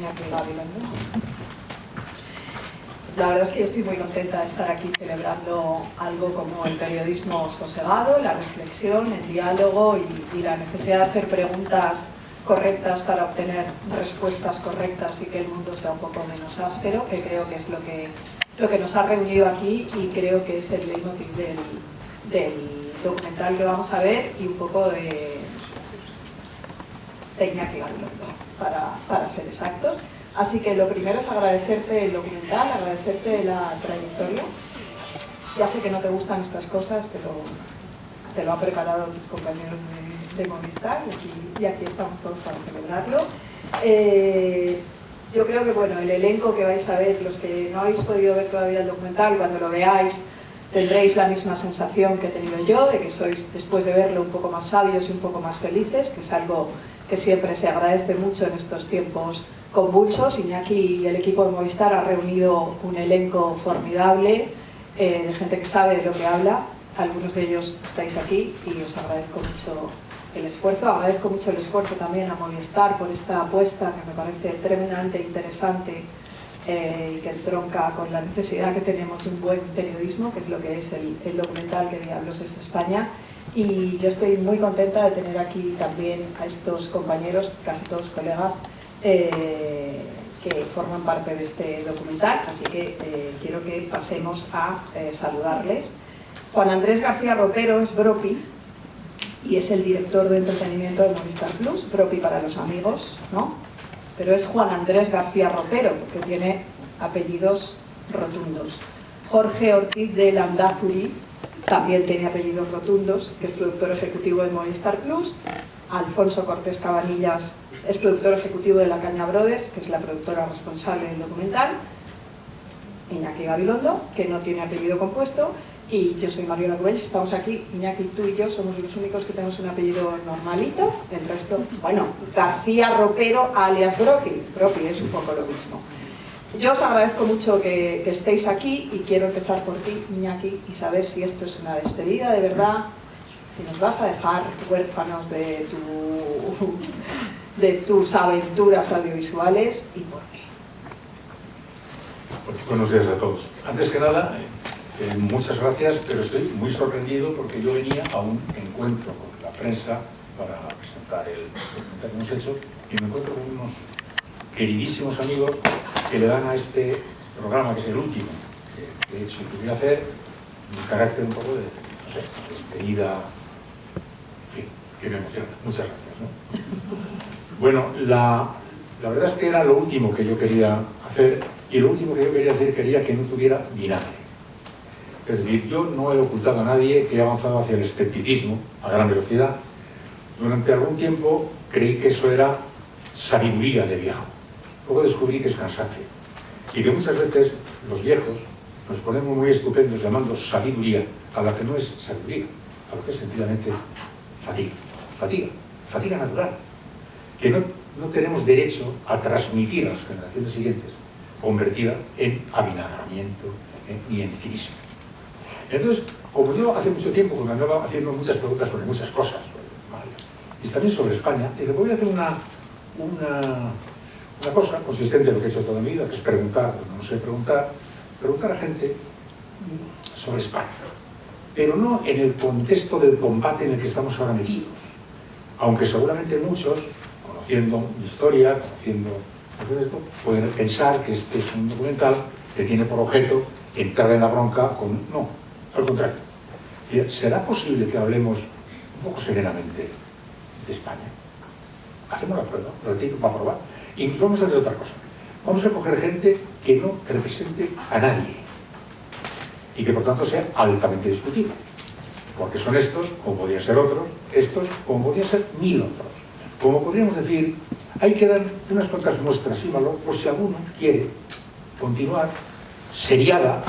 Iñaki Gabilondo. La verdad es que yo estoy muy contenta de estar aquí celebrando algo como el periodismo sosegado, la reflexión, el diálogo y la necesidad de hacer preguntas correctas para obtener respuestas correctas y que el mundo sea un poco menos áspero, que creo que es lo que nos ha reunido aquí y creo que es el leitmotiv del documental que vamos a ver y un poco de Iñaki Gabilondo, para ser exactos. Así que lo primero es agradecerte el documental, agradecerte la trayectoria. Ya sé que no te gustan estas cosas, pero te lo han preparado tus compañeros de Movistar y aquí estamos todos para celebrarlo. Yo creo que bueno, el elenco que vais a ver, los que no habéis podido ver todavía el documental, cuando lo veáis tendréis la misma sensación que he tenido yo, de que sois, después de verlo, un poco más sabios y un poco más felices, que es algo que siempre se agradece mucho en estos tiempos convulsos. Iñaki y el equipo de Movistar ha reunido un elenco formidable de gente que sabe de lo que habla. Algunos de ellos estáis aquí y os agradezco mucho el esfuerzo. Agradezco mucho el esfuerzo también a Movistar por esta apuesta que me parece tremendamente interesante y que entronca con la necesidad que tenemos de un buen periodismo, que es lo que es el documental Que Diablos es España. Y yo estoy muy contenta de tener aquí también a estos compañeros, casi todos colegas, que forman parte de este documental, así que quiero que pasemos a saludarles. Juan Andrés García Ropero es Bropi y es el director de entretenimiento de Movistar Plus, Bropi para los amigos, ¿no? Pero es Juan Andrés García Ropero, porque tiene apellidos rotundos. Jorge Ortiz de Landázuri también tiene apellidos rotundos, que es productor ejecutivo de Movistar Plus. Alfonso Cortés Cabanillas es productor ejecutivo de La Caña Brothers, que es la productora responsable del documental. Iñaki Gabilondo, que no tiene apellido compuesto, y yo soy Mariola Cubells. Estamos aquí, Iñaki, tú y yo somos los únicos que tenemos un apellido normalito, el resto, bueno, García Ropero alias Bropi. Bropi es un poco lo mismo. Yo os agradezco mucho que estéis aquí y quiero empezar por ti, Iñaki, y saber si esto es una despedida de verdad, si nos vas a dejar huérfanos de tus aventuras audiovisuales y por qué. Buenos días a todos. Antes que nada, muchas gracias, pero estoy muy sorprendido porque yo venía a un encuentro con la prensa para presentar el documental que hemos hecho y me encuentro con unos queridísimos amigos que le dan a este programa, que es el último que he hecho y que voy a hacer, un carácter un poco de, no sé, despedida, en fin, que me emociona. Muchas gracias, ¿no? Bueno, la verdad es que era lo último que yo quería hacer y lo último que yo quería hacer quería que no tuviera vinagre. Es decir, yo no he ocultado a nadie que he avanzado hacia el escepticismo a gran velocidad. Durante algún tiempo creí que eso era sabiduría de viejo. Luego descubrí que es cansancio y que muchas veces los viejos nos ponemos muy estupendos llamando sabiduría a la que no es sabiduría, a lo que es sencillamente fatiga natural, que no tenemos derecho a transmitir a las generaciones siguientes, convertida en avinagramiento ni en cinismo. Entonces, como yo hace mucho tiempo que me andaba haciendo muchas preguntas sobre muchas cosas, y también sobre España, y le voy a hacer una cosa consistente en lo que he hecho toda mi vida, que es preguntar, no sé preguntar a gente sobre España, pero no en el contexto del combate en el que estamos ahora metidos, aunque seguramente muchos, conociendo mi historia, conociendo esto, pueden pensar que este es un documental que tiene por objeto entrar en la bronca con... No, al contrario. ¿Será posible que hablemos un poco serenamente de España? Hacemos la prueba, ratito para probar. Y nos vamos a hacer otra cosa. Vamos a coger gente que no represente a nadie y que por tanto sea altamente discutible. Porque son estos, como podrían ser otros, estos, como podrían ser 1000 otros. Como podríamos decir, hay que dar unas cuantas muestras y valor por si alguno quiere continuar seriada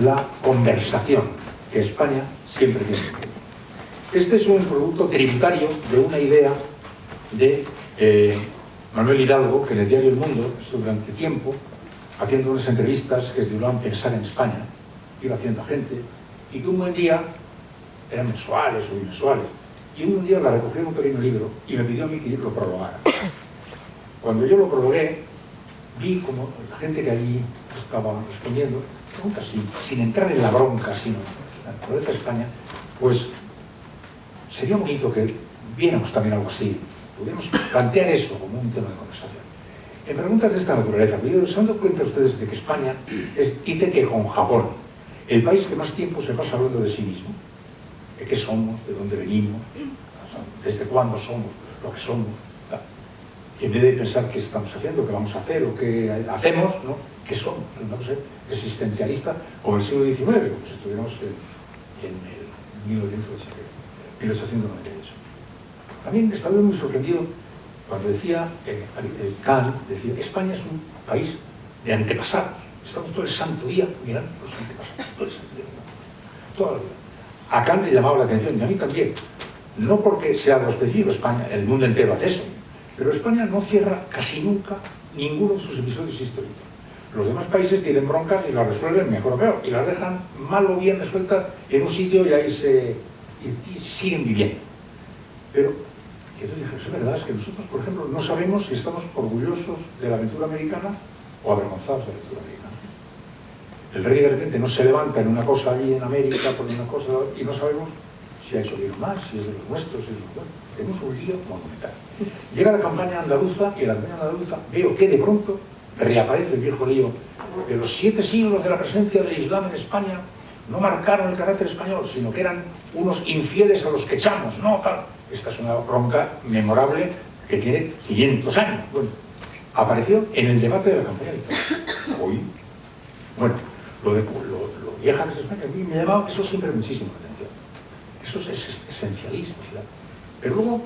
la conversación que España siempre tiene en mente. Este es un producto tributario de una idea de Manuel Hidalgo, que en el diario El Mundo, durante tiempo, haciendo unas entrevistas que titulaban Pensar en España, iba haciendo a gente, y que un buen día, eran mensuales o bimensuales, y un día la recogió en un pequeño libro y me pidió a mí que yo lo prologara. cuando yo lo prologué, vi como la gente que allí estaba respondiendo preguntas sin entrar en la bronca, sino en la naturaleza de España, pues sería bonito que viéramos también algo así, pudiéramos plantear eso como un tema de conversación. En preguntas de esta naturaleza, se han dado cuenta ustedes de que España dice que con Japón, el país que más tiempo se pasa hablando de sí mismo, de qué somos, de dónde venimos, desde cuándo somos lo que somos, tal. Y en vez de pensar qué estamos haciendo, qué vamos a hacer o qué hacemos, ¿no? ¿Qué somos? No sé, existencialista como el siglo XIX, como si estuviéramos en el 1898. También estaba muy sorprendido cuando decía Kant, decía, España es un país de antepasados. Estamos todo el santo día mirando los antepasados, todo el santo día, toda la vida. A Kant le llamaba la atención, y a mí también. No porque sea algo específico, España, el mundo entero hace eso, pero España no cierra casi nunca ninguno de sus episodios históricos. Los demás países tienen broncas y las resuelven mejor o peor, y las dejan mal o bien resueltas en un sitio y ahí y siguen viviendo. Pero, y entonces dije, es verdad, es que nosotros, por ejemplo, no sabemos si estamos orgullosos de la aventura americana o avergonzados de la aventura americana. El rey de repente no se levanta en una cosa allí en América, por una cosa, y no sabemos si ha hecho bien o mal, si es de los nuestros, si es de los buenos. Tenemos un lío monumental. Llega la campaña andaluza, y en la campaña andaluza veo que de pronto reaparece el viejo lío de los 7 siglos de la presencia del Islam en España. No marcaron el carácter español, sino que eran unos infieles a los que echamos, no tal. Esta es una bronca memorable que tiene 500 años. Bueno, apareció en el debate de la campaña electoral. Hoy, bueno, lo vieja que es España, a mí me llamaba eso siempre muchísimo la atención. Eso es esencialismo, ¿verdad? Pero luego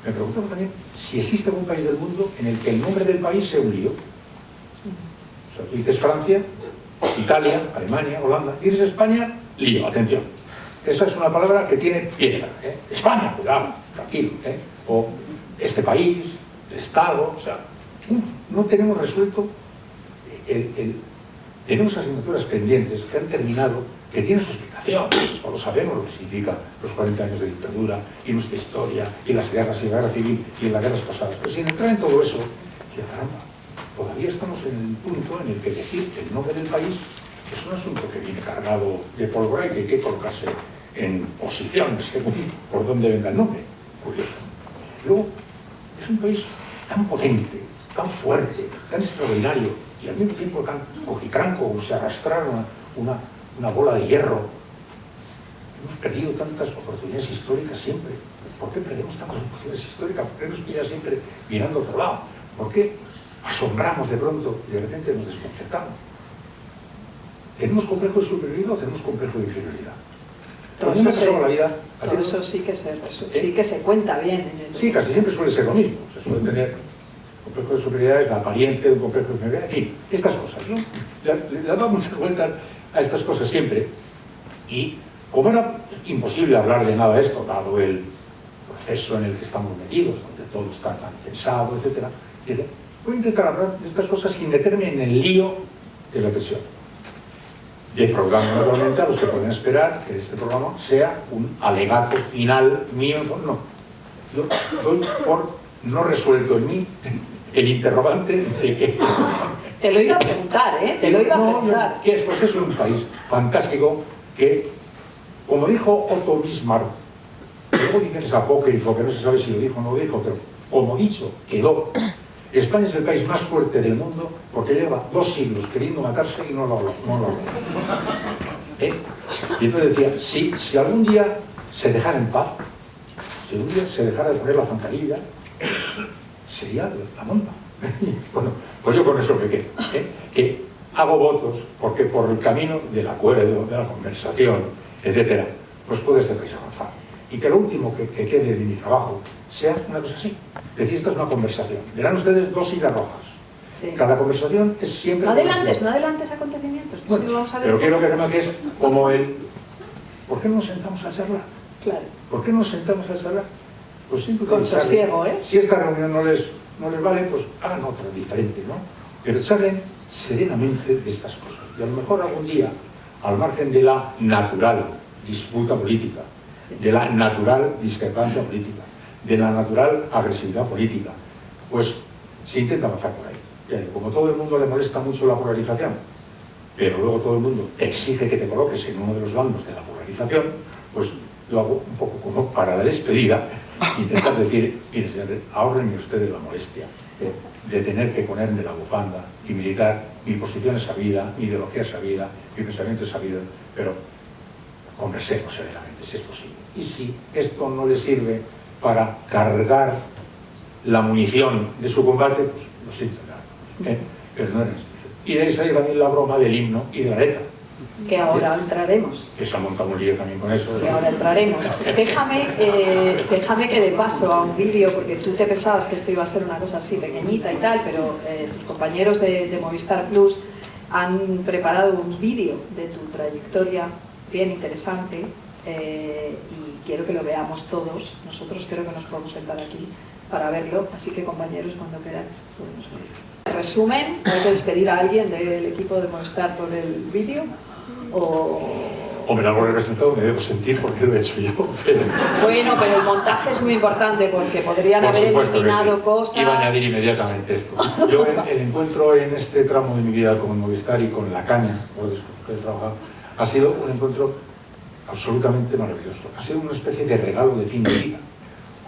me pregunto también si existe algún país del mundo en el que el nombre del país sea un lío. O sea, tú dices Francia, Italia, Alemania, Holanda, dices España, lío, atención. Esa es una palabra que tiene piedra, ¿eh? España, cuidado, tranquilo, ¿eh? O este país, el Estado, o sea, no tenemos resuelto tenemos asignaturas pendientes que han terminado, que tienen su explicación, o lo sabemos lo que significa los 40 años de dictadura, y nuestra historia, y las guerras, y la guerra civil, y las guerras pasadas. Pero sin entrar en todo eso, decía, caramba, todavía estamos en el punto en el que decir el nombre del país es un asunto que viene cargado de pólvora y que hay que colocarse en posición según por dónde venga el nombre. Curioso. Luego, es un país tan potente, tan fuerte, tan extraordinario, y al mismo tiempo tan cojitranco, como si arrastrara una bola de hierro. Hemos perdido tantas oportunidades históricas siempre. ¿Por qué perdemos tantas oportunidades históricas? ¿Por qué nos pilla siempre mirando a otro lado? ¿Por qué asombramos de pronto y de repente nos desconcertamos? ¿Tenemos complejo de superioridad o tenemos complejo de inferioridad? Todo eso sí que se cuenta bien. Sí, casi siempre suele ser lo mismo. Se suele tener complejo de superioridad, es la apariencia de un complejo de inferioridad, en fin, estas cosas, ¿no? Le daba mucha vuelta a estas cosas siempre, y como era imposible hablar de nada de esto, dado el proceso en el que estamos metidos, donde todo está tan tensado, etc., dije, voy a intentar hablar de estas cosas sin meterme en el lío de la tensión, defraudando naturalmente a los que pueden esperar que este programa sea un alegato final mío. No, yo doy por no resuelto en mí el interrogante de que... Te lo iba a preguntar, ¿eh? Te lo iba a preguntar. Que después es un país fantástico que, como dijo Otto Bismarck, luego dicen es apócrifo, que no se sabe si lo dijo o no lo dijo, pero como dicho, quedó. España es el país más fuerte del mundo porque lleva 2 siglos queriendo matarse y no lo ha logrado. Y entonces decía, si algún día se dejara en paz, si algún día se dejara de poner la zancadilla, sería la monta. Bueno, pues yo con eso me quedo, que hago votos porque por el camino del acuerdo, de la conversación, etcétera, pues puede este país avanzar. Y que lo último que quede de mi trabajo sea una cosa así. Es decir, esta es una conversación. Verán ustedes 2 hilas rojas. Sí. Cada conversación es siempre... No adelantes acontecimientos. Que bueno, sí vamos a ver. Pero quiero que sepan que es como el... ¿Por qué no nos sentamos a charlar? Claro. ¿Por qué no nos sentamos a charlar? Pues siempre con sosiego, ¿eh? Si esta reunión no les vale, pues hagan otra diferente, ¿no? Pero charlen serenamente de estas cosas. Y a lo mejor algún día, al margen de la natural disputa política, sí, de la natural discrepancia política, de la natural agresividad política, pues se intenta avanzar por ahí. Como todo el mundo le molesta mucho la polarización, pero luego todo el mundo te exige que te coloques en uno de los bandos de la polarización, pues lo hago un poco como para la despedida, intentar decir, mire señores, ahórrenme ustedes la molestia de tener que ponerme la bufanda y militar. Mi posición es sabida, mi ideología es sabida, mi pensamiento es sabido, pero conversemos severamente, si es posible. Y si esto no le sirve para cargar la munición de su combate, pues lo siento, pero no es restricción. Y de ahí sale también la broma del himno y de la letra. Que ahora entraremos. Que se ha montado un lío también con eso. Que ahora entraremos. Déjame que de paso a un vídeo, porque tú te pensabas que esto iba a ser una cosa así pequeñita y tal, pero tus compañeros de Movistar Plus han preparado un vídeo de tu trayectoria bien interesante y quiero que lo veamos todos. Nosotros creo que nos podemos sentar aquí para verlo, así que compañeros, cuando queráis podemos verlo. En resumen, ¿hay que despedir a alguien del equipo de Movistar por el vídeo? Hombre, algo representado me debo sentir porque lo he hecho yo. Pero... Bueno, pero el montaje es muy importante porque podrían haber eliminado cosas. Iba a añadir inmediatamente esto. Yo el encuentro en este tramo de mi vida con Movistar y con La Caña, que he trabajado, ha sido un encuentro absolutamente maravilloso. Ha sido una especie de regalo de fin de vida,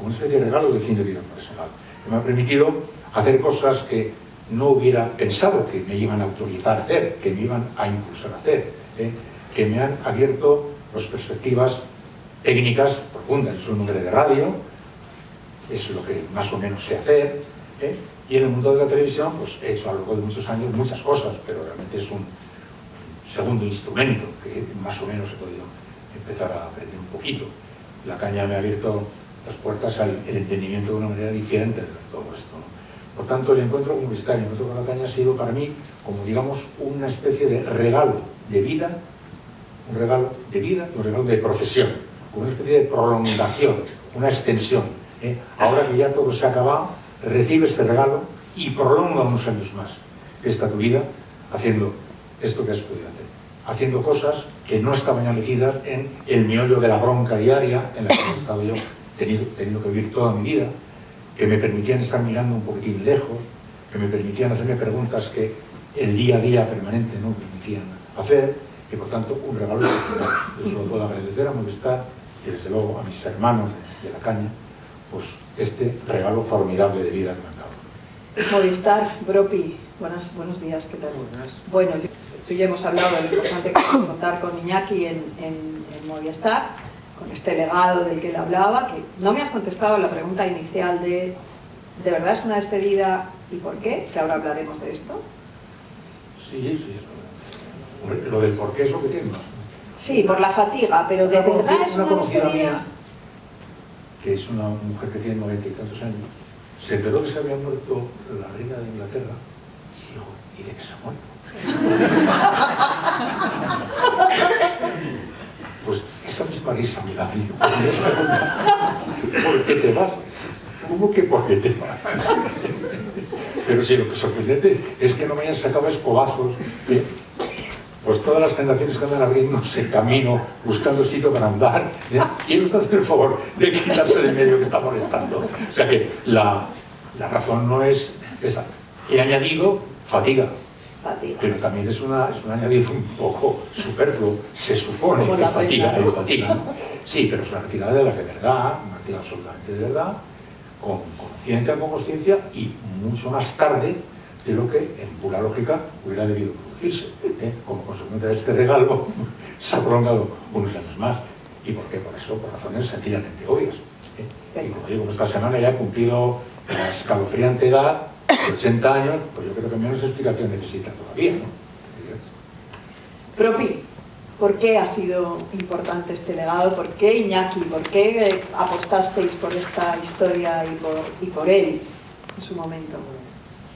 una especie de regalo de fin de vida personal, que me ha permitido hacer cosas que no hubiera pensado que me iban a autorizar a hacer, que me iban a impulsar a hacer, que me han abierto las perspectivas técnicas profundas. Soy un hombre de radio, es lo que más o menos sé hacer, y en el mundo de la televisión pues he hecho a lo largo de muchos años muchas cosas, pero realmente es un segundo instrumento que más o menos he podido empezar a aprender un poquito. La Caña me ha abierto las puertas al entendimiento de una manera diferente de todo esto, ¿no? Por tanto, el encuentro con Movistar y el encuentro con La Caña ha sido para mí, como digamos, una especie de regalo de vida, un regalo de vida y un regalo de profesión, una especie de prolongación, una extensión. Ahora que ya todo se ha acabado, recibe este regalo y prolonga unos años más esta tu vida haciendo esto que has podido hacer, haciendo cosas que no estaban ya metidas en el meollo de la bronca diaria en la que he estado yo teniendo que vivir toda mi vida, que me permitían estar mirando un poquitín lejos, que me permitían hacerme preguntas que el día a día permanente no me permitían hacer, y por tanto un regalo que yo lo puedo agradecer a Movistar y desde luego a mis hermanos de La Caña, pues este regalo formidable de vida que me han dado. Movistar, Bropi, buenos días, ¿qué tal? Buenas. Bueno, tú ya hemos hablado de lo importante que es contar con Iñaki en Movistar, con este legado del que él hablaba, que no me has contestado la pregunta inicial ¿de verdad es una despedida y por qué? Que ahora hablaremos de esto. Sí, lo del por qué es lo que tiene más. Sí, por la fatiga, pero ¿de verdad es una despedida? Mía, que es una mujer que tiene 90 y tantos años, se enteró que se había muerto la reina de Inglaterra y dijo, ¿y de qué se ha muerto? Pues esa misma risa me la dio. ¿Por qué te vas? ¿Cómo que por qué te vas? Pero sí, lo que es sorprendente es que no me hayan sacado escobazos. Pues todas las generaciones que andan abriéndose camino, buscando sitio para andar, ¿quiere usted hacer el favor de quitarse de medio que está molestando? O sea que la razón no es esa. He añadido fatiga. Pero también es un añadido un poco superfluo, se supone que fatiga, ¿no? Sí, pero es una retirada de las de verdad, una retirada absolutamente de verdad, con conciencia, con consciencia y mucho más tarde de lo que en pura lógica hubiera debido producirse. Como consecuencia de este regalo se ha prolongado unos años más. ¿Y por qué? Por eso, por razones sencillamente obvias. Y como digo, esta semana ya he cumplido la escalofriante edad de 80 años, pues yo creo que menos explicación necesita todavía, ¿no? Bropi, ¿por qué ha sido importante este legado? ¿Por qué Iñaki? ¿Por qué apostasteis por esta historia y por él en su momento?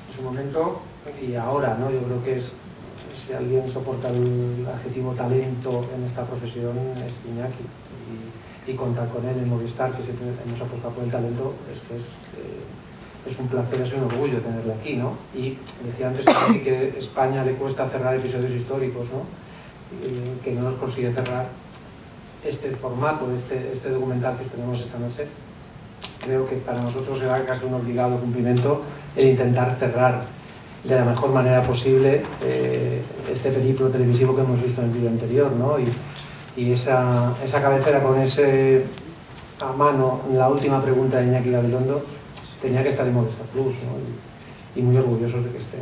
En su momento y ahora, ¿no? Yo creo que si alguien soporta el adjetivo talento en esta profesión es Iñaki. Y contar con él en Movistar, que siempre hemos apostado por el talento, es un placer, es un orgullo tenerle aquí, ¿no? Y decía antes que a España le cuesta cerrar episodios históricos, ¿no? Que no nos consigue cerrar este formato, este documental que tenemos esta noche, creo que para nosotros será casi un obligado cumplimiento el intentar cerrar de la mejor manera posible este periplo televisivo que hemos visto en el vídeo anterior, ¿no? Y esa cabecera con ese a mano, la última pregunta de Iñaki Gabilondo, tenía que estar en Movistar Plus, ¿no? Y muy orgullosos de que esté.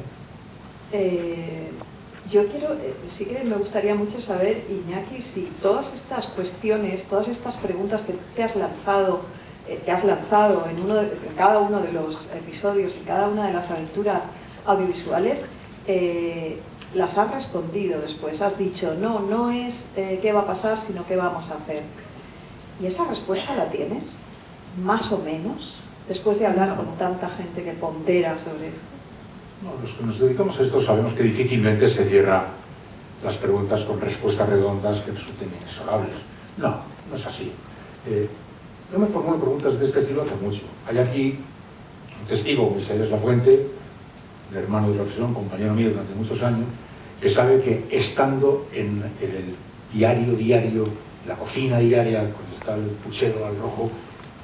Yo quiero, sí que me gustaría mucho saber, Iñaki, si todas estas cuestiones, todas estas preguntas que te has lanzado en cada uno de los episodios, en cada una de las aventuras audiovisuales, las has respondido después. Has dicho, no es qué va a pasar, sino qué vamos a hacer. ¿Y esa respuesta la tienes? Más o menos, después de hablar con tanta gente que pondera sobre esto. No, los que nos dedicamos a esto sabemos que difícilmente se cierran las preguntas con respuestas redondas que resulten inexorables. No es así. Yo me formulo preguntas de este estilo hace mucho. Hay aquí un testigo, Isaías Lafuente, el hermano de la profesión, compañero mío durante muchos años, que sabe que estando en el diario, la cocina diaria, cuando está el puchero al rojo,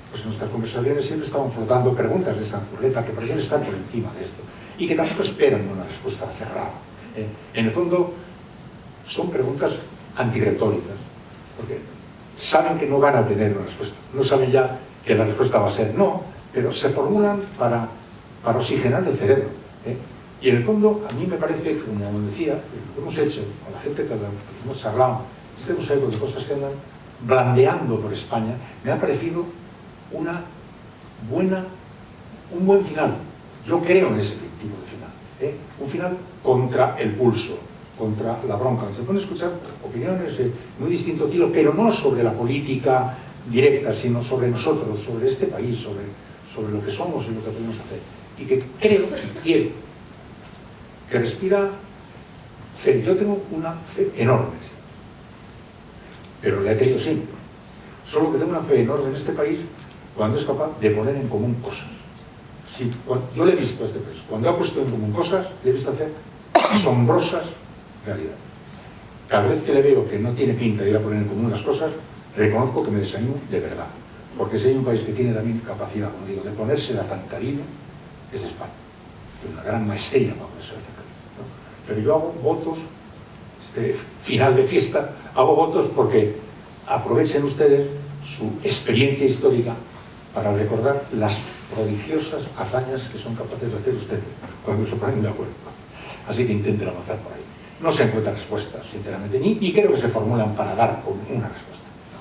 pues en nuestras conversaciones siempre estaban flotando preguntas de esta naturaleza que parecían estar por encima de esto y que tampoco esperan una respuesta cerrada. En el fondo son preguntas antirretóricas, porque saben que no van a tener una respuesta, no saben ya que la respuesta va a ser no, pero se formulan para oxigenar el cerebro. Y en el fondo, a mí me parece, como decía, lo que hemos hecho con la gente que hemos charlado, este mosaico de cosas que andan blandeando por España, me ha parecido un buen final. Yo creo en ese tipo de final. Un final contra el pulso, contra la bronca. Se pueden escuchar opiniones de muy distinto tiro, pero no sobre la política directa, sino sobre nosotros, sobre este país, sobre lo que somos y lo que podemos hacer. Y que creo y quiero que respira fe. Yo tengo una fe enorme, pero la he tenido siempre. Solo que tengo una fe enorme en este país cuando es capaz de poner en común cosas. Sí, yo le he visto a este país, cuando ha puesto en común cosas, le he visto hacer asombrosas realidades. Cada vez que le veo que no tiene pinta de ir a poner en común las cosas, reconozco que me desanimo de verdad. Porque si hay un país que tiene también capacidad, como digo, de ponerse la zancadilla, es España. Tiene una gran maestría para ponerse la zancadilla, ¿no? Pero yo hago votos, este final de fiesta, hago votos porque aprovechen ustedes su experiencia histórica para recordar las prodigiosas hazañas que son capaces de hacer ustedes cuando se ponen de acuerdo. Así que intenten avanzar por ahí. No se encuentran respuestas, sinceramente, ni creo que se formulan para dar con una respuesta. No.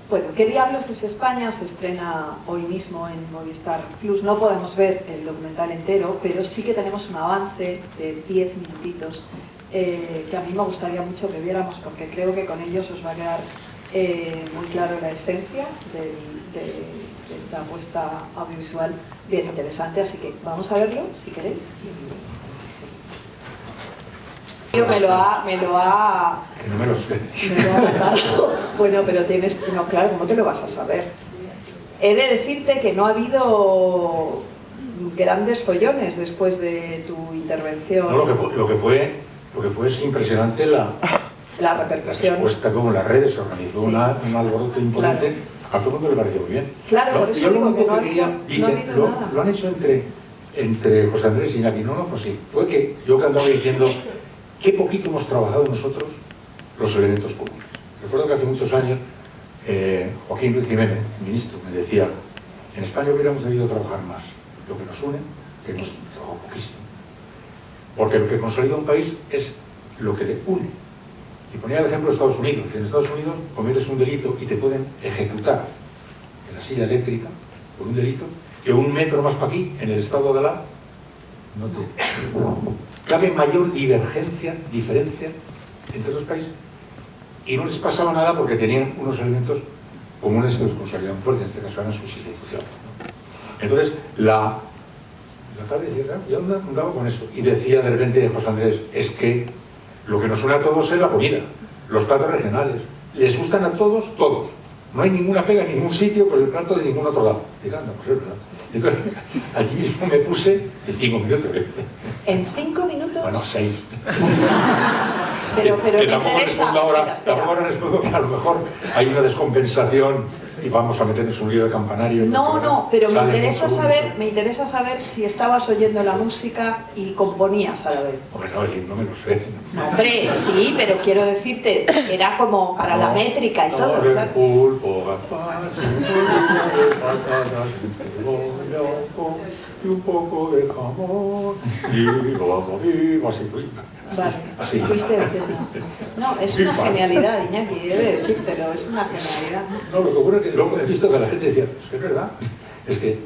Bueno, ¿Qué diablos es España? Se estrena hoy mismo en Movistar Plus. No podemos ver el documental entero, pero sí que tenemos un avance de 10 minutitos que a mí me gustaría mucho que viéramos, porque creo que con ellos os va a quedar muy claro la esencia de esta apuesta audiovisual bien interesante, así que vamos a verlo, si queréis. Me lo ha mandado. Bueno, pero tienes... No, claro, ¿cómo te lo vas a saber? He de decirte que no ha habido grandes follones después de tu intervención. No, lo que fue es impresionante la repercusión. La respuesta, como en las redes se organizó un alboroto importante. Claro. A todo el mundo le pareció muy bien. Claro, por eso digo que no ha habido nada. Lo han hecho entre José Andrés y Iñaki. No fue así. Fue que yo que andaba diciendo qué poquito hemos trabajado nosotros los elementos comunes. Recuerdo que hace muchos años Joaquín Luis Jiménez, ministro, me decía: en España hubiéramos debido trabajar más lo que nos une, que hemos trabajado poquísimo. Porque lo que consolida un país es lo que le une. Y ponía el ejemplo de Estados Unidos. En Estados Unidos cometes un delito y te pueden ejecutar en la silla eléctrica por un delito que un metro más para aquí, en el estado de Alá, no te... Cabe mayor diferencia entre los países. Y no les pasaba nada porque tenían unos elementos comunes que los consolidaban fuertes, en este caso eran sus instituciones, ¿no? Entonces, yo andaba con eso. Y decía de repente José Andrés, es que lo que nos une a todos es la comida, los platos regionales. Les gustan a todos. No hay ninguna pega en ningún sitio por el plato de ningún otro lado. Diga, anda, pues es verdad. Entonces, allí mismo me puse en 5 minutos. ¿En 5 minutos? Bueno, 6. Pero me interesa. Tampoco respondo que a lo mejor hay una descompensación y vamos a meternos un lío de campanario. No, pero me Sale interesa saber si estabas oyendo la música y componías a la vez. Hombre, no, el himno me lo sé. No, hombre, sí, pero quiero decirte, era como para la métrica y todo, claro. Pulpo, gazpacho, patatas, y un poco de jamón, y vamos, así fui. Vale, Así. fuiste diciendo. No, es una genialidad, Iñaki, he de decírtelo, es una genialidad. No, lo que ocurre es que luego he visto que la gente decía, es que es verdad, es que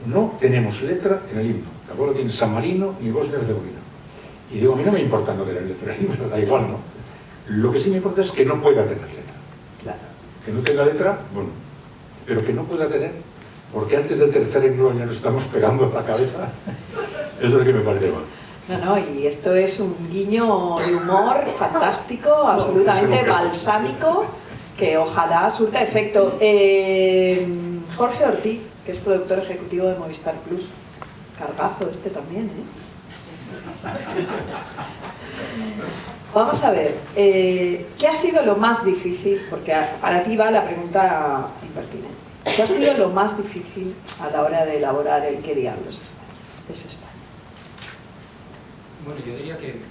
no tenemos letra en el himno. Tampoco tiene San Marino ni Bosnia y Herzegovina. Y digo, a mí no me importa no tener letra en el himno, da igual, ¿no? Lo que sí me importa es que no pueda tener letra. Claro. Que no tenga letra, bueno, pero que no pueda tener, porque antes del tercer himno ya nos estamos pegando en la cabeza. Eso es lo que me parece mal. No, y esto es un guiño de humor fantástico, absolutamente balsámico, que ojalá surta efecto. Jorge Ortiz, que es productor ejecutivo de Movistar Plus, cargazo este también, ¿eh? Vamos a ver, ¿qué ha sido lo más difícil? Porque para ti va la pregunta impertinente. ¿Qué ha sido lo más difícil a la hora de elaborar el qué diablos es España? Bueno, yo diría que,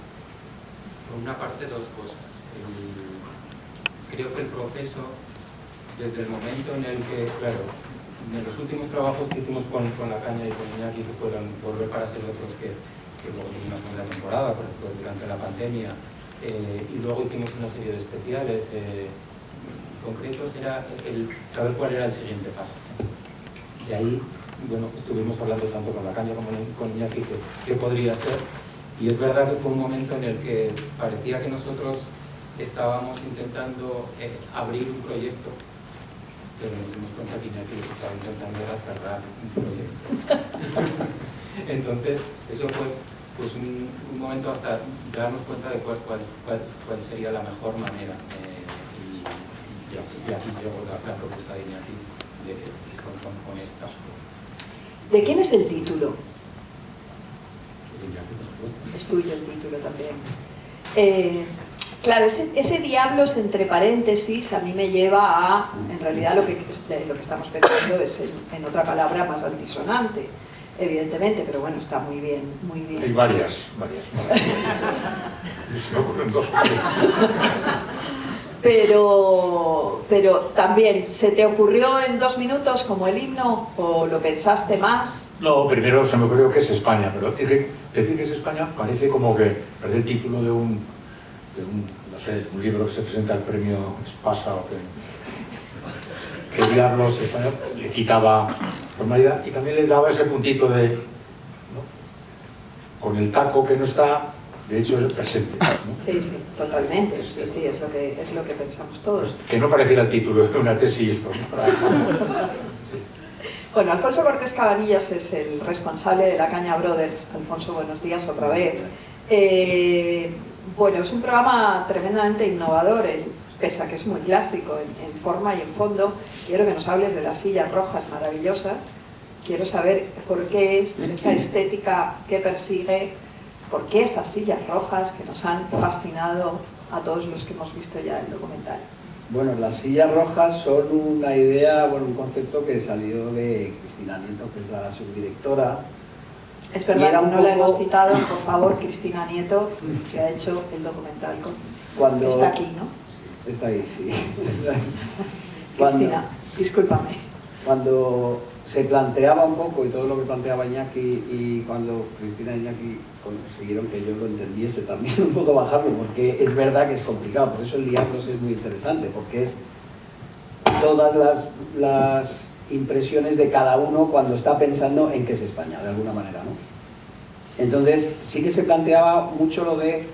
por una parte, dos cosas. Creo que el proceso, desde el momento en el que, claro, en los últimos trabajos que hicimos con La Caña y con Iñaki, que fueron Volver para ser otros, que luego tuvimos una segunda temporada, por ejemplo, durante la pandemia, y luego hicimos una serie de especiales concretos, era el saber cuál era el siguiente paso. Y ahí, bueno, estuvimos hablando tanto con La Caña como con Iñaki que podría ser. Y es verdad que fue un momento en el que parecía que nosotros estábamos intentando abrir un proyecto, pero nos dimos cuenta que Iñaki lo que estaba intentando era cerrar un proyecto. Entonces, eso fue pues, un momento hasta darnos cuenta de cuál sería la mejor manera. Y aquí llegó la propuesta de Iñaki con esta. ¿De quién es el título? Iñaki, por supuesto. Es tuyo el título también. Claro, ese diablos entre paréntesis a mí me lleva a, en realidad lo que estamos pensando es en otra palabra más altisonante, evidentemente, pero bueno, está muy bien, muy bien. Hay varias. Se me ocurren dos o tres. Pero también, ¿se te ocurrió en 2 minutos como el himno o lo pensaste más? No, primero se me ocurrió que es España, pero decir que es España parece como que parece el título de un no sé, un libro que se presenta al premio Espasa o que diablos España le quitaba formalidad y también le daba ese puntito de, ¿no? Con el taco que no está, de hecho es el presente, ¿no? Sí, totalmente, sí, es lo que pensamos todos. Que no pareciera el título de una tesis, ¿no? Bueno, Alfonso Cortés Cabanillas es el responsable de La Caña Brothers. Alfonso, buenos días otra vez. Bueno, es un programa tremendamente innovador, pese a que es muy clásico en forma y en fondo. Quiero que nos hables de las sillas rojas maravillosas. Quiero saber por qué es esa estética que persigue, por qué esas sillas rojas que nos han fascinado a todos los que hemos visto ya el documental. Bueno, las sillas rojas son una idea, bueno, un concepto que salió de Cristina Nieto, que es la subdirectora. Es verdad que no la hemos citado, por favor, Cristina Nieto, que ha hecho el documental que está aquí, ¿no? Está ahí, sí. Cristina, discúlpame. Cuando se planteaba un poco, y todo lo que planteaba Iñaki, y cuando Cristina y Iñaki consiguieron que yo lo entendiese también, un poco bajarlo, porque es verdad que es complicado, por eso el diablos es muy interesante, porque es todas las impresiones de cada uno cuando está pensando en qué es España, de alguna manera, ¿no? Entonces, sí que se planteaba mucho lo de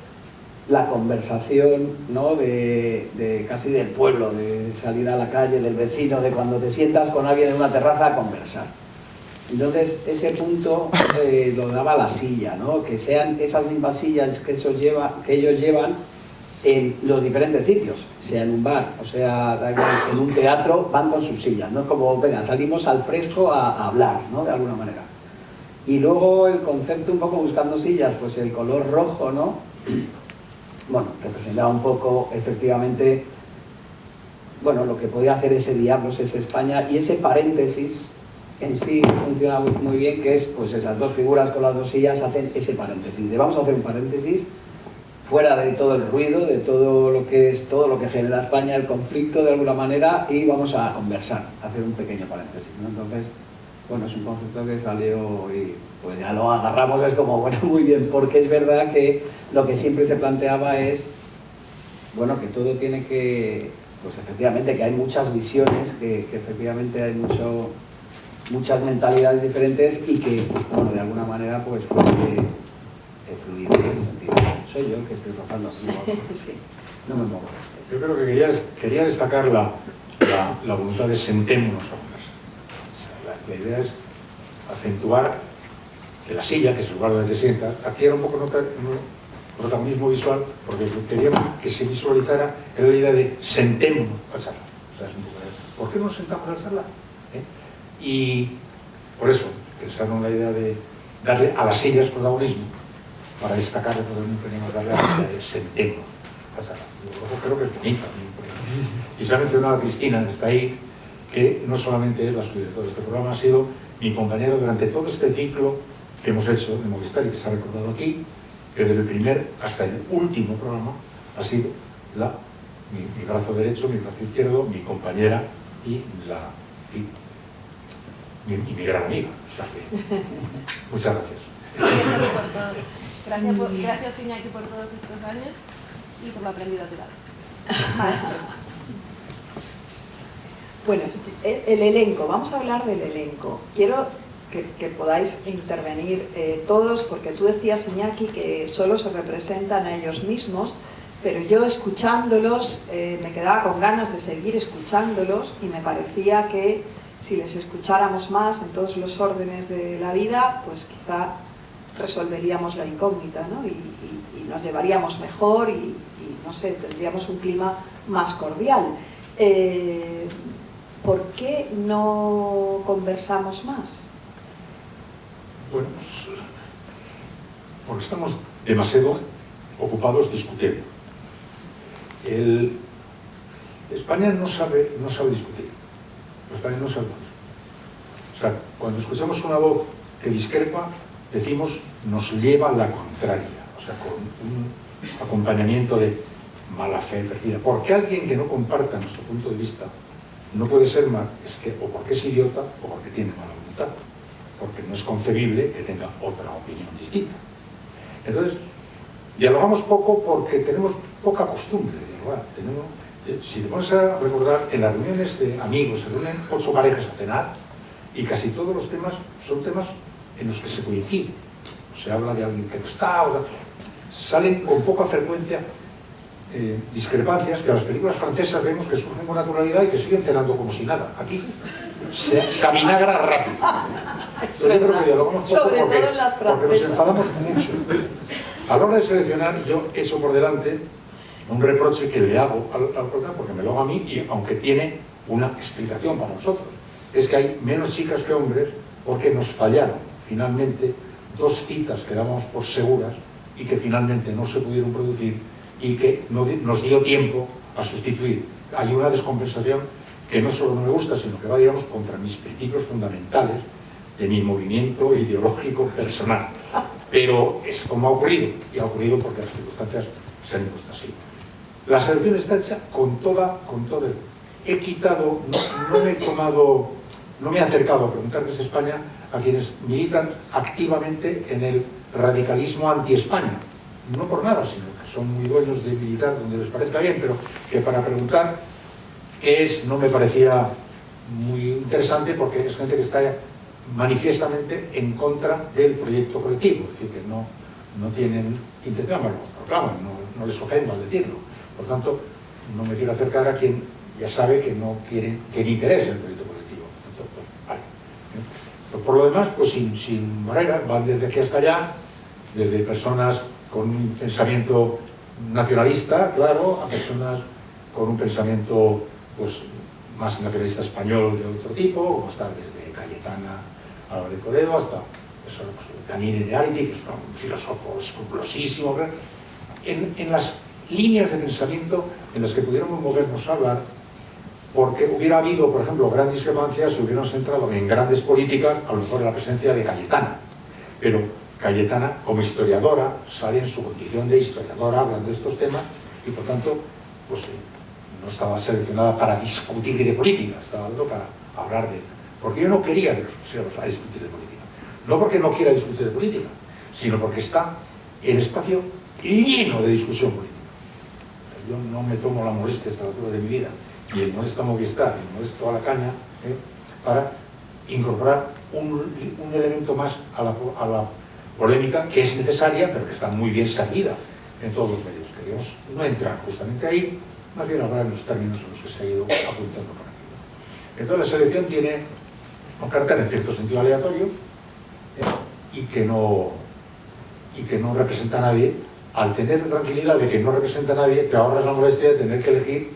la conversación, ¿no? de casi del pueblo, de salir a la calle, del vecino, de cuando te sientas con alguien en una terraza a conversar. Entonces, ese punto lo daba la silla, ¿no? Que sean esas mismas sillas que ellos llevan en los diferentes sitios, sea en un bar, o sea, en un teatro, van con sus sillas, ¿no? Como, venga, salimos al fresco a hablar, ¿no? De alguna manera. Y luego el concepto, un poco buscando sillas, pues el color rojo, ¿no? Bueno, representaba un poco, efectivamente, bueno, lo que podía hacer ese Diablos es España, y ese paréntesis en sí funciona muy bien, que es pues esas dos figuras con las dos sillas hacen ese paréntesis, de vamos a hacer un paréntesis fuera de todo el ruido, de todo lo que genera España, el conflicto de alguna manera, y vamos a conversar, hacer un pequeño paréntesis, ¿no? Entonces, bueno, es un concepto que salió y pues ya lo agarramos, es como, bueno, muy bien, porque es verdad que lo que siempre se planteaba es, bueno, que todo tiene que, pues efectivamente, que hay muchas visiones, que efectivamente hay muchas mentalidades diferentes y que, bueno, de alguna manera, pues fluir en ese sentido. Soy yo el que estoy rozando así, Sí. no me muevo. Yo creo que quería destacar la voluntad de sentémonos a conversar. La idea es acentuar que la silla, que es el lugar donde te sientas, adquiera un poco protagonismo visual, porque queríamos que se visualizara la idea de sentémonos a charlar. O sea, es un poco de, ¿por qué nos sentamos a charlar? Y por eso pensaron la idea de darle a las sillas protagonismo, para destacar el protagonismo que queríamos darle a la idea de sentémonos a charlar. Yo creo que es bonita. Y se ha mencionado a Cristina, que está ahí, que no solamente es la subdirectora de este programa, ha sido mi compañera durante todo este ciclo que hemos hecho de Movistar y que se ha recordado aquí, que desde el primer hasta el último programa ha sido mi brazo derecho, mi brazo izquierdo, mi compañera y mi gran amiga. O sea que, muchas gracias. Gracias Iñaki por todos estos años y por lo aprendido a tu lado. Maestro. Bueno, el elenco, vamos a hablar del elenco. Quiero que podáis intervenir todos, porque tú decías, Iñaki, que solo se representan a ellos mismos, pero yo escuchándolos me quedaba con ganas de seguir escuchándolos y me parecía que si les escucháramos más en todos los órdenes de la vida, pues quizá resolveríamos la incógnita, ¿no? Y nos llevaríamos mejor y no sé, tendríamos un clima más cordial. ¿Por qué no conversamos más? Bueno, pues, porque estamos demasiado ocupados discutiendo. España no sabe discutir. España no sabe. O sea, cuando escuchamos una voz que discrepa, decimos nos lleva a la contraria. O sea, con un acompañamiento de mala fe, perfida. Porque alguien que no comparta nuestro punto de vista no puede ser mal, es que o porque es idiota o porque tiene mala voluntad. Porque no es concebible que tenga otra opinión distinta. Entonces, dialogamos poco porque tenemos poca costumbre de dialogar. Si te pones a recordar, en las reuniones de amigos se reúnen 8 parejas a cenar y casi todos los temas son temas en los que se coincide. Se habla de alguien que no está, salen con poca frecuencia discrepancias que en las películas francesas vemos que surgen con naturalidad y que siguen cenando como si nada. Aquí se avinagra rápido. Yo creo que dialogamos poco porque nos enfadamos mucho. A la hora de seleccionar, yo echo por delante un reproche que le hago al programa, porque me lo hago a mí, y aunque tiene una explicación para nosotros. Es que hay menos chicas que hombres porque nos fallaron finalmente 2 citas que dábamos por seguras y que finalmente no se pudieron producir y que nos dio tiempo a sustituir. Hay una descompensación que no solo no me gusta, sino que va, digamos, contra mis principios fundamentales de mi movimiento ideológico personal. Pero es como ha ocurrido, y ha ocurrido porque las circunstancias se han impuesto así. La selección está hecha con toda he quitado, no me he acercado a preguntar qué es España a quienes militan activamente en el radicalismo anti-España. No por nada, sino que son muy dueños de militar donde les parezca bien, pero que para preguntar qué es no me parecía muy interesante, porque es gente que está manifiestamente en contra del proyecto colectivo, es decir, que no tienen intención, bueno, lo proclaman, no les ofendo al decirlo. Por tanto, no me quiero acercar a quien ya sabe que no tiene interés en el proyecto colectivo. Entonces, pues, vale. Pero por lo demás, pues sin barrera, van desde aquí hasta allá, desde personas con un pensamiento nacionalista, claro, a personas con un pensamiento pues, más nacionalista español de otro tipo, como estar desde Cayetana Álvarez Toledo hasta pues, Daniel Reality, que es un filósofo escrupulosísimo. En las líneas de pensamiento en las que pudiéramos movernos a hablar, porque hubiera habido, por ejemplo, gran discrepancia si hubiéramos entrado en grandes políticas, a lo mejor en la presencia de Cayetana. Pero Cayetana, como historiadora, sale en su condición de historiadora hablando de estos temas y, por tanto, pues no estaba seleccionada para discutir de política, estaba hablando para hablar de... Porque yo no quería que nos pusiéramos a discutir de política. No porque no quiera discutir de política, sino porque está el espacio lleno de discusión política. Yo no me tomo la molestia a esta altura de mi vida, y el molesto Movistar, y el molesto a la caña, para incorporar un elemento más a la polémica, que es necesaria, pero que está muy bien servida en todos los medios. Queremos no entrar justamente ahí, más bien hablar en los términos en los que se ha ido apuntando por aquí. Entonces la selección tiene un carácter en cierto sentido aleatorio, y que no representa a nadie. Al tener tranquilidad de que no representa a nadie, te ahorras la molestia de tener que elegir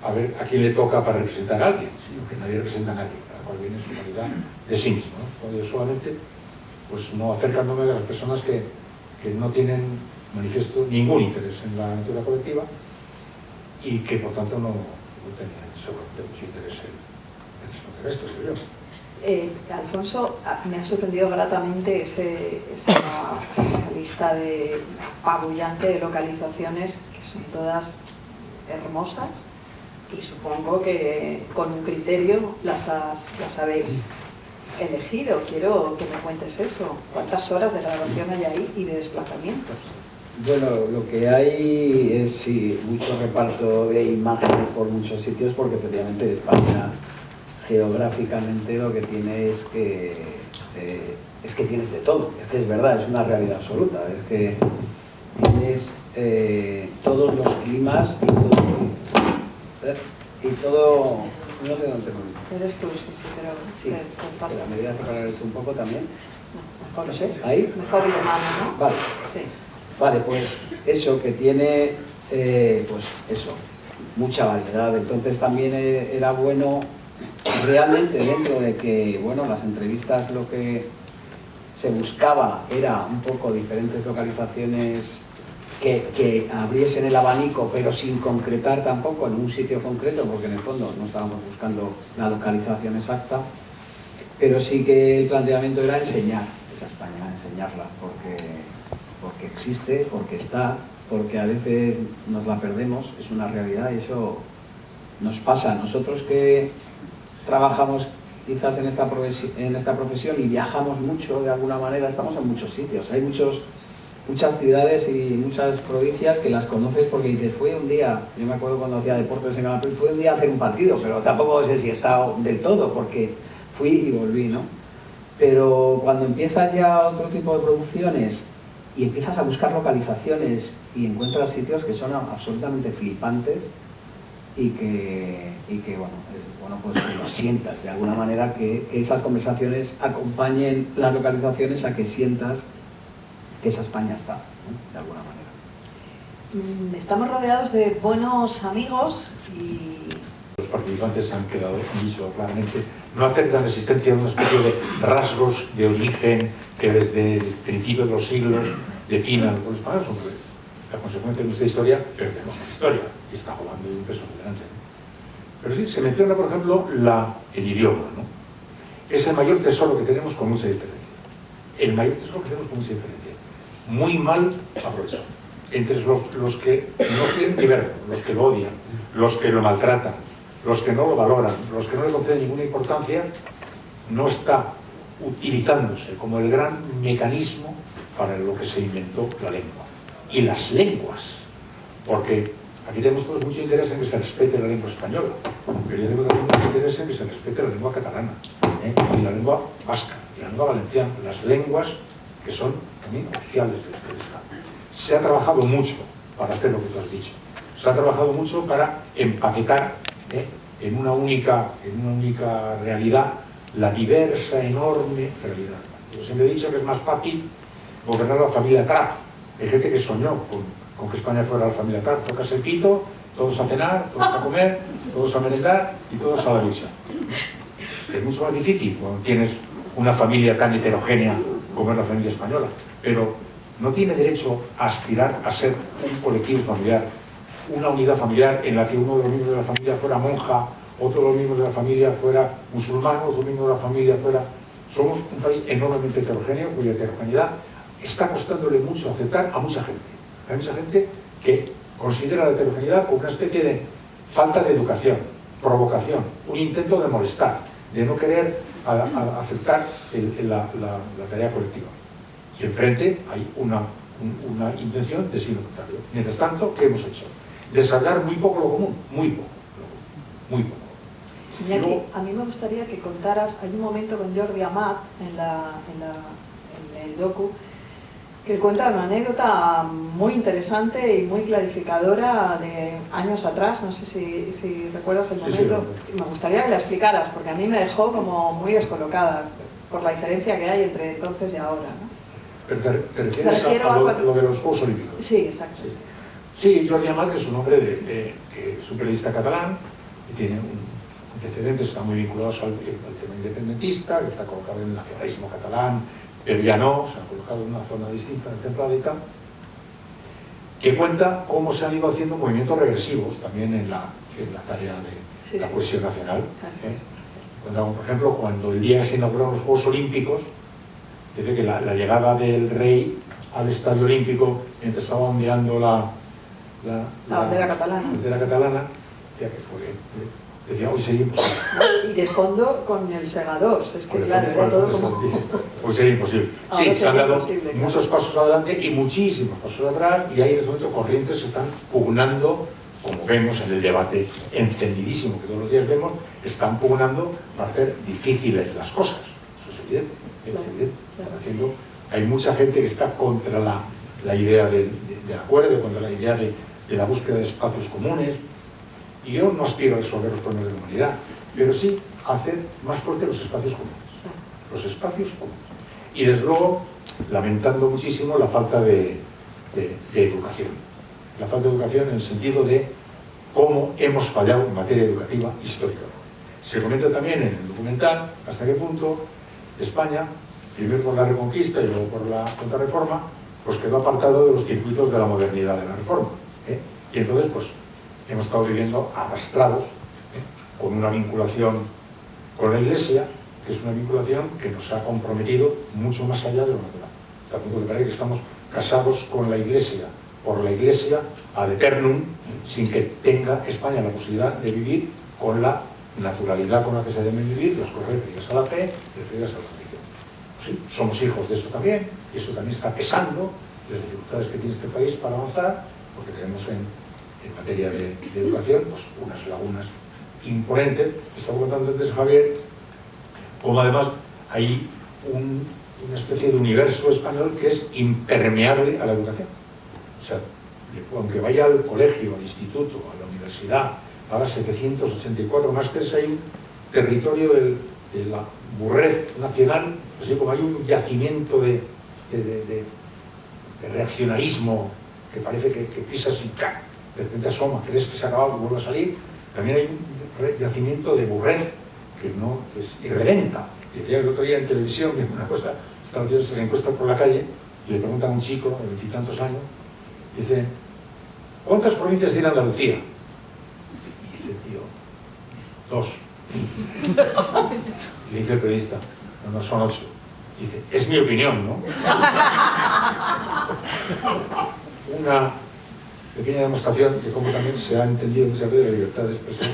a ver a quién le toca para representar a alguien, sino que nadie representa a nadie, cada cual viene en su calidad de sí mismo, ¿no? Yo solamente, pues no acercándome a las personas que no tienen manifiesto ningún interés en la natura colectiva y que por tanto no tienen seguramente mucho interés en responder a esto, digo yo. Alfonso, me ha sorprendido gratamente esa lista apabullante de localizaciones, que son todas hermosas, y supongo que con un criterio las habéis elegido. Quiero que me cuentes eso. ¿Cuántas horas de grabación hay ahí y de desplazamientos? Bueno, lo que hay es sí, mucho reparto de imágenes por muchos sitios, porque efectivamente España geográficamente lo que tiene es que tienes de todo. Es que es verdad, es una realidad absoluta. Es que tienes todos los climas y todo... No sé dónde tengo. Eres tú, sí, pero sí, te pasa. Me voy a separar esto un poco también. No, mejor, ¿Sí? ¿Ahí? Mejor y de mano, ¿no? Vale. Sí. Vale, pues eso, que tiene, pues eso, mucha variedad. Entonces también era bueno, realmente dentro de que, bueno, las entrevistas lo que se buscaba era un poco diferentes localizaciones que abriesen el abanico, pero sin concretar tampoco en un sitio concreto, porque en el fondo no estábamos buscando la localización exacta, pero sí que el planteamiento era enseñar esa España, enseñarla, porque existe, porque está, porque a veces nos la perdemos, es una realidad y eso nos pasa. Nosotros que trabajamos quizás en esta profesión y viajamos mucho de alguna manera, estamos en muchos sitios, hay muchas ciudades y muchas provincias que las conoces porque dices, fui un día, yo me acuerdo cuando hacía deportes en Canal Plus, fui un día a hacer un partido, pero tampoco sé si he estado del todo, porque fui y volví, ¿no? Pero cuando empiezas ya otro tipo de producciones y empiezas a buscar localizaciones y encuentras sitios que son absolutamente flipantes y que bueno, pues que lo sientas de alguna manera, que esas conversaciones acompañen las localizaciones a que sientas que esa España está, ¿no? De alguna manera. Estamos rodeados de buenos amigos y... Los participantes han quedado dicho claramente, no aceptan la existencia de una especie de rasgos de origen que desde el principio de los siglos definan los españoles, son la consecuencia de nuestra historia, pero tenemos una historia y está jugando un peso muy grande, ¿no? Pero sí, se menciona, por ejemplo, el idioma, ¿no? Es el mayor tesoro que tenemos con mucha diferencia. El mayor tesoro que tenemos con mucha diferencia. Muy mal aprovechado. Entre los que no quieren ni verlo, los que lo odian, los que lo maltratan, los que no lo valoran, los que no le conceden ninguna importancia, no está utilizándose como el gran mecanismo para lo que se inventó la lengua. Y las lenguas, porque aquí tenemos todos mucho interés en que se respete la lengua española, pero yo tengo también mucho interés en que se respete la lengua catalana, y la lengua vasca, y la lengua valenciana, las lenguas que son también oficiales del Estado. Se ha trabajado mucho para hacer lo que tú has dicho. Se ha trabajado mucho para empaquetar en una única realidad la diversa, enorme realidad. Yo siempre he dicho que es más fácil gobernar la familia Trapp. Hay gente que soñó con que España fuera la familia Trapp. Tocas el pito, todos a cenar, todos a comer, todos a merendar y todos a la lucha. Es mucho más difícil cuando tienes una familia tan heterogénea como es la familia española, pero no tiene derecho a aspirar a ser un colectivo familiar, una unidad familiar en la que uno de los miembros de la familia fuera monja otro de los miembros de la familia fuera musulmán, otro miembro de la familia fuera... Somos un país enormemente heterogéneo, cuya heterogeneidad está costándole mucho aceptar a mucha gente. Hay mucha gente que considera la heterogeneidad como una especie de falta de educación, provocación, un intento de molestar, de no querer aceptar la tarea colectiva. Y enfrente hay una intención de sí lo contrario. Mientras tanto, ¿qué hemos hecho? Desarrollar muy poco lo común, muy poco. Iñaki, a mí me gustaría que contaras, hay un momento con Jordi Amat en el docu, que cuenta una anécdota muy interesante y muy clarificadora de años atrás, no sé si recuerdas el momento. Sí. Me gustaría que la explicaras, porque a mí me dejó como muy descolocada por la diferencia que hay entre entonces y ahora, ¿no? Pero te refieres a lo de los Juegos Olímpicos. Sí, exacto. Sí, Jordi Amat, que es un hombre que es un periodista catalán y tiene antecedentes, está muy vinculados al tema independentista, que está colocado en el nacionalismo catalán, pero ya no, se ha colocado en una zona distinta del templado y tal, que cuenta cómo se han ido haciendo movimientos regresivos también en la tarea de la cohesión nacional. Cuenta, por ejemplo, cuando el día que se inauguraron los Juegos Olímpicos, dice que la llegada del rey al Estadio Olímpico, mientras estaba ondeando la bandera catalana. Decía, hoy sería imposible. Y de fondo con el segador, es que claro, era todo como... Hoy sería imposible. Sí, se han dado muchos pasos adelante y muchísimos pasos atrás, y hay en este momento corrientes que están pugnando, como vemos en el debate encendidísimo que todos los días vemos, están pugnando para hacer difíciles las cosas. Eso es evidente. Están haciendo... Hay mucha gente que está contra la idea del acuerdo, contra la idea de la búsqueda de espacios comunes. Y yo no aspiro a resolver los problemas de la humanidad, pero sí a hacer más fuertes los espacios comunes. Los espacios comunes. Y desde luego, lamentando muchísimo la falta de educación. La falta de educación en el sentido de cómo hemos fallado en materia educativa históricamente. Se comenta también en el documental hasta qué punto España, primero por la Reconquista y luego por la Contrarreforma, pues quedó apartado de los circuitos de la modernidad de la Reforma. Y entonces, pues, hemos estado viviendo arrastrados con una vinculación con la Iglesia, que es una vinculación que nos ha comprometido mucho más allá de lo natural. Hasta el punto que parece que estamos casados con la Iglesia, por la Iglesia ad eternum, sin que tenga España la posibilidad de vivir con la naturalidad con la que se deben vivir las cosas referidas a la fe, referidas a la religión. Sí, somos hijos de esto también, y eso también está pesando las dificultades que tiene este país para avanzar, porque tenemos en materia de educación, pues unas lagunas imponentes. Estaba contando antes Javier, como además hay una especie de universo español que es impermeable a la educación. O sea, aunque vaya al colegio, al instituto, a la universidad, haga 784 másteres, hay un territorio de la burrez nacional, así como hay un yacimiento de reaccionarismo que parece que pisas y ¡cac! De repente asoma, crees que se ha acabado y vuelve a salir. También hay un yacimiento de burrez que no es irrelenta. Y decía el otro día en televisión, viendo una cosa, estaba haciendo la encuesta por la calle y le preguntan a un chico de 20 y tantos años, dice, ¿cuántas provincias tiene Andalucía? Y dice, tío, 2. Le dice el periodista, no, son 8. Dice, es mi opinión, ¿no? Una pequeña demostración de cómo también se ha entendido muchas veces la libertad de expresión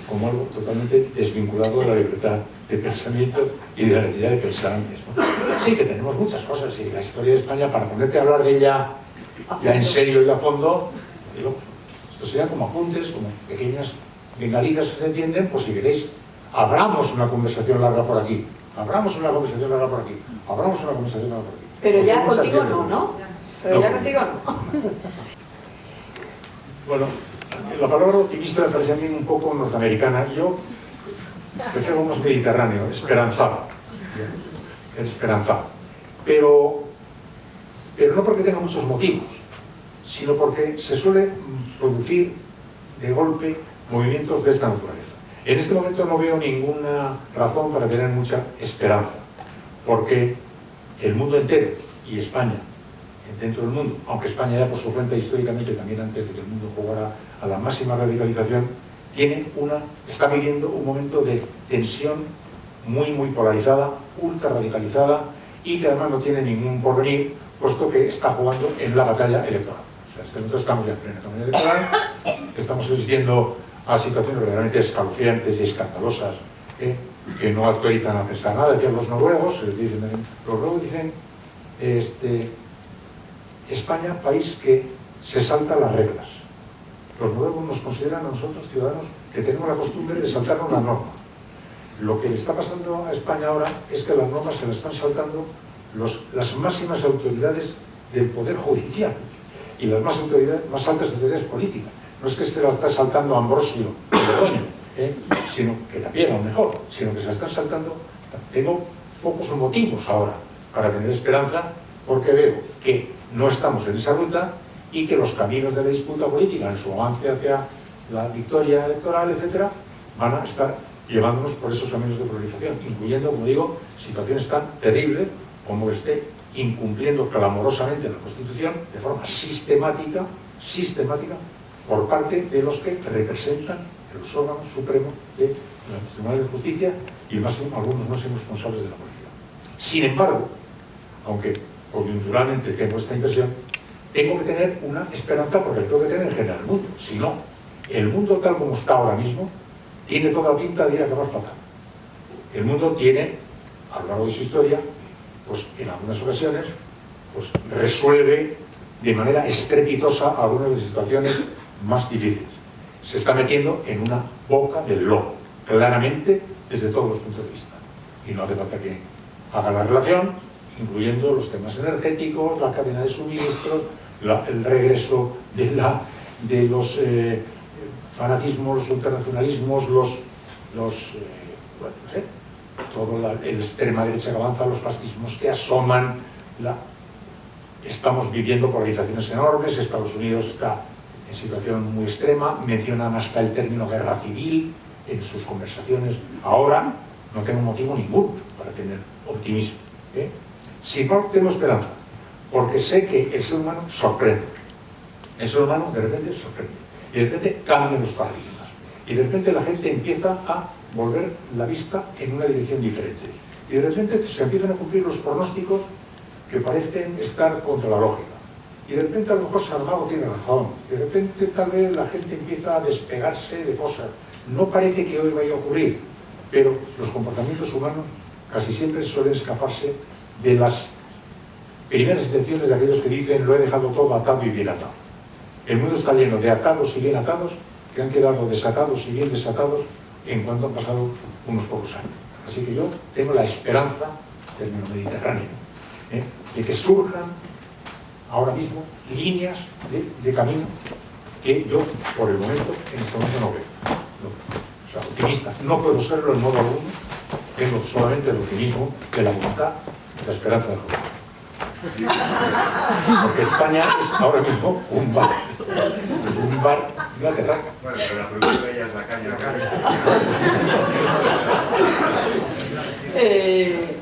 como algo totalmente desvinculado de la libertad de pensamiento y de la necesidad de pensar antes, ¿no? Sí, que tenemos muchas cosas, y la historia de España, para ponerte a hablar de ella ya en serio y a fondo, digo, esto serían como apuntes, como pequeñas bengalizas, que se entienden, pues si queréis, abramos una conversación larga por aquí, abramos una conversación larga por aquí, abramos una conversación larga por aquí. Pero ya contigo no, ¿no? Pero ya contigo no. Bueno, la palabra optimista me parece a mí un poco norteamericana. Yo prefiero más mediterráneo, esperanzado. Esperanzado. Pero no porque tenga muchos motivos, sino porque se suele producir de golpe movimientos de esta naturaleza. En este momento no veo ninguna razón para tener mucha esperanza, porque el mundo entero, y España, dentro del mundo, aunque España ya por su cuenta históricamente también antes de que el mundo jugara a la máxima radicalización, está viviendo un momento de tensión muy polarizada, ultra radicalizada, y que además no tiene ningún porvenir, puesto que está jugando en la batalla electoral. O sea, en este momento estamos ya en plena campaña electoral, estamos asistiendo a situaciones verdaderamente escalofriantes y escandalosas, que no autorizan a pensar nada. Decían los noruegos, dicen España, país que se salta las reglas. Los noruegos nos consideran a nosotros, ciudadanos, que tenemos la costumbre de saltarnos la norma. Lo que le está pasando a España ahora es que las normas se las están saltando las máximas autoridades del Poder Judicial y las más altas autoridades políticas. No es que se la está saltando Ambrosio Begoña, sino que también, a lo mejor, sino que se la están saltando. Tengo pocos motivos ahora para tener esperanza, porque veo que no estamos en esa ruta y que los caminos de la disputa política, en su avance hacia la victoria electoral, etcétera, van a estar llevándonos por esos caminos de polarización, incluyendo, como digo, situaciones tan terribles como que esté incumpliendo clamorosamente la Constitución de forma sistemática, por parte de los que representan los órganos supremos de los tribunales de justicia y algunos máximos responsables de la policía. Sin embargo, aunque coyunturalmente tengo esta impresión, tengo que tener una esperanza, porque la tengo que tener en general el mundo. Si no, el mundo tal como está ahora mismo tiene toda pinta de ir a acabar fatal. El mundo tiene, a lo largo de su historia, pues en algunas ocasiones, pues resuelve de manera estrepitosa algunas de las situaciones más difíciles. Se está metiendo en una boca del lobo, claramente desde todos los puntos de vista. Y no hace falta que haga la relación, incluyendo los temas energéticos, la cadena de suministros, el regreso de los fanatismos, los ultranacionalismos, todo la extrema derecha que avanza, los fascismos que asoman. Estamos viviendo polarizaciones enormes. Estados Unidos está en situación muy extrema, mencionan hasta el término guerra civil en sus conversaciones. Ahora no tengo motivo ninguno para tener optimismo. Sin embargo, tengo esperanza, porque sé que el ser humano sorprende. El ser humano de repente sorprende. Y de repente cambian los paradigmas. Y de repente la gente empieza a volver la vista en una dirección diferente. Y de repente se empiezan a cumplir los pronósticos que parecen estar contra la lógica. Y de repente a lo mejor Saramago tiene razón. De repente tal vez la gente empieza a despegarse de cosas. No parece que hoy vaya a ocurrir, pero los comportamientos humanos casi siempre suelen escaparse de las primeras intenciones de aquellos que dicen lo he dejado todo atado y bien atado. El mundo está lleno de atados y bien atados que han quedado desatados y bien desatados en cuanto han pasado unos pocos años. Así que yo tengo la esperanza, término mediterráneo, de que surjan ahora mismo líneas de camino que yo, por el momento, en este momento no veo. O sea, optimista. No puedo serlo en modo alguno. Tengo solamente el optimismo de la voluntad, de la esperanza del gobierno. Porque España es ahora mismo un bar. Es un bar, una terraza. Bueno, pero la pregunta de ella es la caña.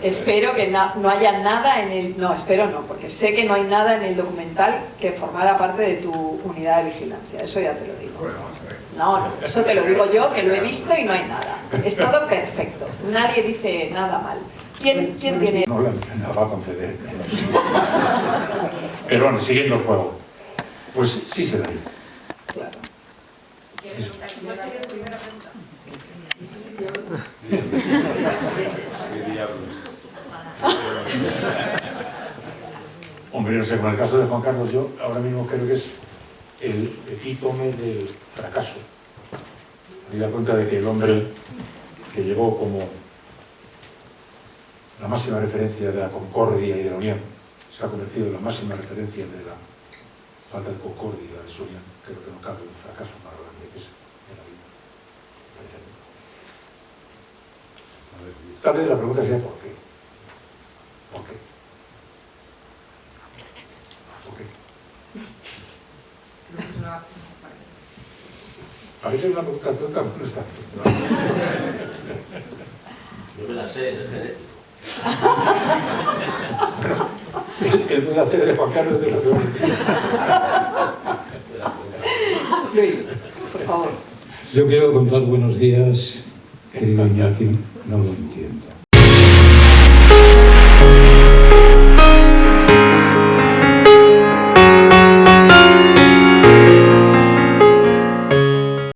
Espero que no haya nada en el... No, espero no, porque sé que no hay nada en el documental que formara parte de tu unidad de vigilancia. Eso ya te lo digo. Bueno, vamos a ver. No, eso te lo digo yo, que lo he visto y no hay nada. Es todo perfecto. Nadie dice nada mal. ¿Quién tiene...? No la va a conceder. Pero bueno, siguiendo el juego. Pues sí se daría. Claro. ¿Cuál sería tu primera pregunta? ¿Qué diablos? Hombre, no sé, con el caso de Juan Carlos, yo ahora mismo creo que es el epítome del fracaso. Me da cuenta de que el hombre que llegó como la máxima referencia de la concordia y de la unión se ha convertido en la máxima referencia de la falta de concordia y la desunión. Creo que no cabe un fracaso más grande que ese en la vida. Parece a mí. Tal vez la pregunta sea ¿por qué? ¿Por qué? ¿Por qué? A veces una pregunta tonta no está. Yo me la sé, es genético. El buen hacer de Juan Carlos de la Luis, por favor. Yo quiero contar buenos días, querido Iñaki, no lo entiendo.